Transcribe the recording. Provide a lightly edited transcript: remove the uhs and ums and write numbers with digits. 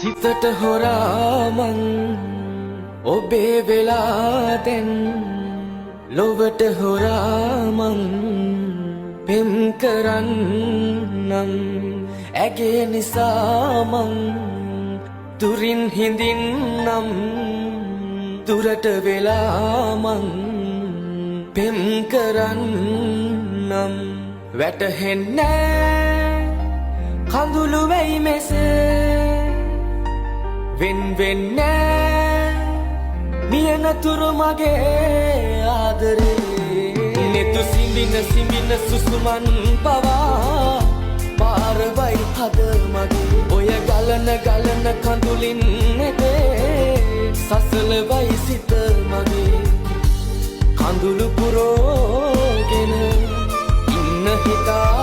සිතට හොරාමං ඔබේ වෙලා දැන් ලොවට හොරාමං පෙම් කරන්නම් ඇගේ නිසාමං දුරින් හිඳින්නම් දුරට වෙලාමං පෙම් කරන්නම් වැටහෙන්නේ කඳුළු වෙයි මෙසේ වෙන් වෙන්නේ නියනතුරු මගේ ආදරේ නෙතු සිඹින සුසුමන් පවා පාරවයි හද මගේ ඔය ගලන කඳුලින් නෙතේ සසලවයි සිත මගේ කඳුළු පුරෝගෙන ඉන්න හිතා